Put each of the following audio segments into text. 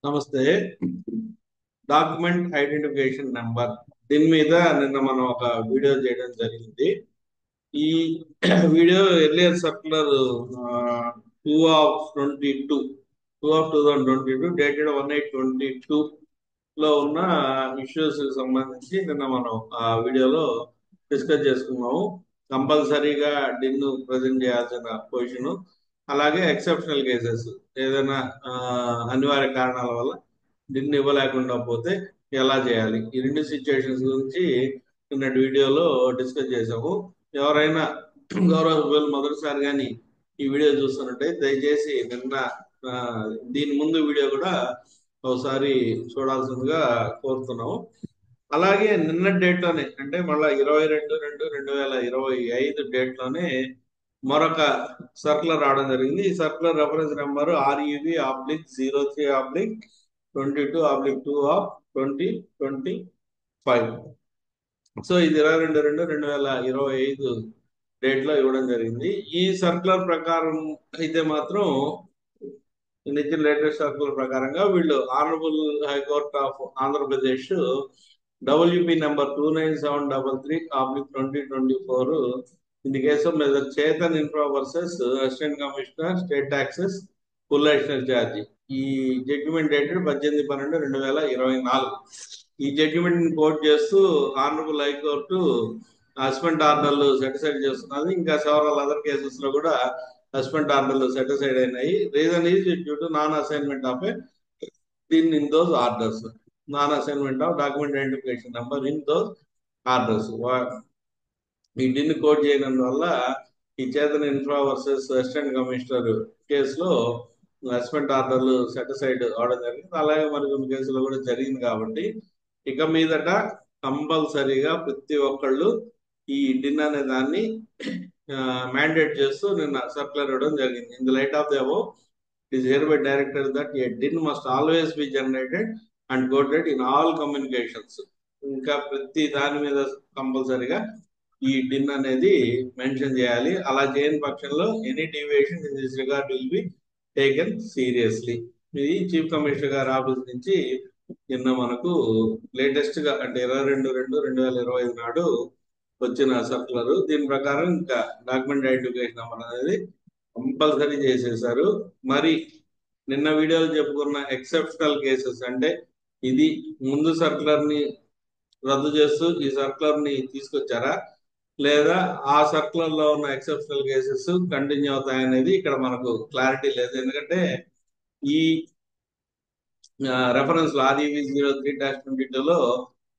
నమస్తే. Document identification number దీని మీద నిన్న మనం ఒక వీడియో చేయడం జరిగింది. ఈ వీడియో ఎర్లియర్ సర్క్యులర్ 2/22 డేటెడ్ 1/8/22 లో ఉన్న ఇష్యూస్ సంబంధించి నిన్న మనం ఆ వీడియోలో డిస్కస్ చేసుకున్నాము. కంపల్సరీగా డిన్ ప్రజెంట్ చేయాల్సిన పొజిషన్, అలాగే ఎక్సెప్షనల్ కేసెస్ ఏదైనా ఆ, అనివార్య కారణాల వల్ల డిన్ ఇవ్వలేకుండా పోతే ఎలా చేయాలి, ఈ రెండు సిచ్యుయేషన్స్ గురించి నిన్నటి వీడియోలో డిస్కస్ చేసాము. ఎవరైనా గౌరవ సభ్యులు మొదటిసారి కానీ ఈ వీడియో చూస్తున్నట్టే దయచేసి నిన్న ఆ, దీని ముందు వీడియో కూడా ఒకసారి చూడాల్సిందిగా కోరుతున్నాము. అలాగే నిన్న డేట్ లోనే అంటే మళ్ళా 22/2/2025 డేట్ లోనే మరొక సర్కులర్ రావడం జరిగింది. ఈ circular reference number REV/03/22/2/2025. So ఇది 22/2/2025 డేట్ లో ఇవ్వడం జరిగింది. ఈ సర్కులర్ ప్రకారం అయితే మాత్రం ఇచ్చిన లేటెస్ట్ సర్కులర్ ప్రకారంగా వీళ్ళు honourable high court of Andhra Pradesh WP number 29733/2024 in the case of measure Chetan infra versus assistant commissioner state taxes full additional charge. ఈ జడ్జిమెంట్ డేటెడ్ 18/12/2024. ఈ జడ్జిమెంట్ కోట్ చేస్తూ ఆనరబుల్ హైకోర్టు హస్బెండ్ ఆర్డర్లు సెటిసైడ్ చేస్తున్నది. ఇంకా సెవరల్ అదర్ కేసెస్ లో కూడా హస్బెండ్ ఆర్డర్లు set aside అయినాయి. Reason is due to non assignment of A DIN in those orders. Non assignment of document identification number in those orders. ఈ DIN code చేయనందువల్ల ఈ Chetan infra versus assistant commissioner కేసులో husband ఆర్డర్లు set aside అవడం జరిగింది. అలాగే మరి కొన్ని కేసులు కూడా జరిగింది. కాబట్టి ఇక మీదట కంపల్సరీగా ప్రతి ఒక్కళ్ళు ఈ డిన్ అనే దాన్ని మ్యాండేట్ చేస్తూ నిన్న సర్కులర్ ఇవ్వడం జరిగింది. In the light of the above, it is hereby directed that a DIN must always be generated and coded in all communications. ఇంకా ప్రతి దాని మీద కంపల్సరీగా ఈ డిన్ అనేది మెన్షన్ చేయాలి. అలా చేయని పక్షంలో any deviation in this regard will be taken seriously. ఇది చీఫ్ కమిషనర్ గారి ఆఫీస్ నుంచి నిన్న మనకు లేటెస్ట్ గా అంటే 22/2/2025 నాడు వచ్చిన సర్కులర్. దీని ప్రకారం ఇంకా డాక్యుమెంట్ ఐడెంటిఫికేషన్ నెంబర్ అనేది కంపల్సరీ చేసేసారు. మరి నిన్న వీడియోలో చెప్పుకున్న ఎక్సెప్షనల్ కేసెస్ అంటే ఇది ముందు సర్కులర్ ని రద్దు చేస్తూ ఈ సర్కులర్ ని తీసుకొచ్చారా, లేదా ఆ సర్కులర్ లో ఉన్న ఎక్సెప్షనల్ కేసెస్ కంటిన్యూ అవుతాయనేది ఇక్కడ మనకు క్లారిటీ లేదు. ఎందుకంటే ఈ రెఫరెన్స్ లో REV/03/22లో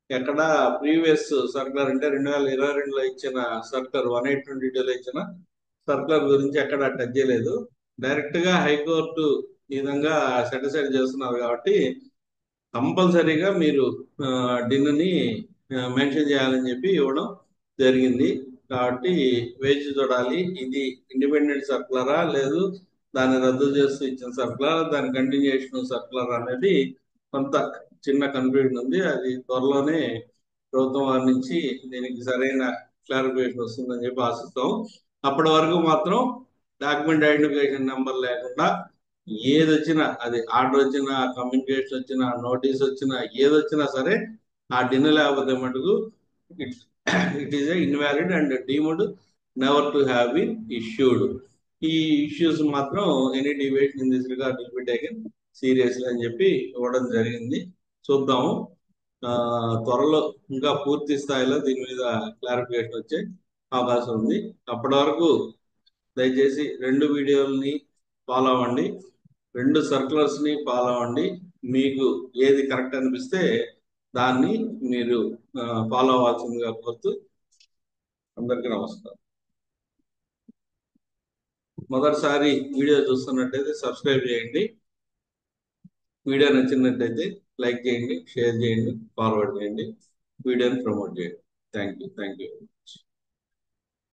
ఎక్కడ ప్రీవియస్ సర్కులర్ అంటే 2022లో ఇచ్చిన సర్కులర్ 18/22లో ఇచ్చిన సర్కులర్ గురించి ఎక్కడ టచ్ చేయలేదు. డైరెక్ట్ గా హైకోర్టు ఈ విధంగా సెటిసైడ్ చేస్తున్నారు కాబట్టి కంపల్సరీగా మీరు డిన్ ని మెన్షన్ చేయాలని చెప్పి ఇవ్వడం జరిగింది. కాబట్టి వేచి చూడాలి, ఇది ఇండిపెండెంట్ సర్కులరా లేదు దాన్ని రద్దు చేస్తూ ఇచ్చిన సర్కులర్, దాని కంటిన్యూషన్ సర్కులర్ అనేది కొంత చిన్న కన్ఫ్యూజన్ ఉంది. అది త్వరలోనే ప్రభుత్వం వారి నుంచి దీనికి సరైన క్లారిఫికేషన్ వస్తుందని చెప్పి ఆశిస్తాం. అప్పటి వరకు మాత్రం డాక్యుమెంట్ ఐడెంటిఫికేషన్ నెంబర్ లేకుండా ఏది వచ్చినా, అది ఆర్డర్ వచ్చినా, కమ్యూనికేషన్ వచ్చినా, నోటీస్ వచ్చినా, ఏది వచ్చినా సరే ఆ డిన్ లేకపోతే మటుకు it it is invalid and deemed never to have been issued. ఈ ఇష్యూస్ మాత్రం any deviation in this regard will be taken seriously అని చెప్పి ఇవ్వడం జరిగింది. చూద్దాము, త్వరలో ఇంకా పూర్తి స్థాయిలో దీని మీద క్లారిఫికేషన్ వచ్చే అవకాశం ఉంది. అప్పటి వరకు దయచేసి రెండు వీడియోలని ఫాలో అవ్వండి, రెండు సర్కులర్స్ ని ఫాలో అవ్వండి. మీకు ఏది కరెక్ట్ అనిపిస్తే దాన్ని మీరు ఫాలో అవ్వాల్సిందిగా కోరుతూ అందరికీ నమస్కారం. మొదటిసారి వీడియో చూస్తున్నట్టయితే సబ్స్క్రైబ్ చేయండి. వీడియో నచ్చినట్టయితే లైక్ చేయండి, షేర్ చేయండి, ఫార్వర్డ్ చేయండి, వీడియోని ప్రమోట్ చేయండి. Thank you.